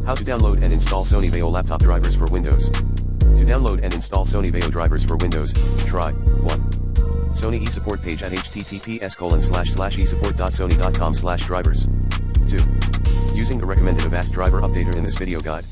How to download and install Sony VAIO laptop drivers for Windows. To download and install Sony VAIO drivers for Windows, try 1. Sony eSupport page at https://esupport.sony.com/drivers. 2. Using the recommended Avast driver updater in this video guide.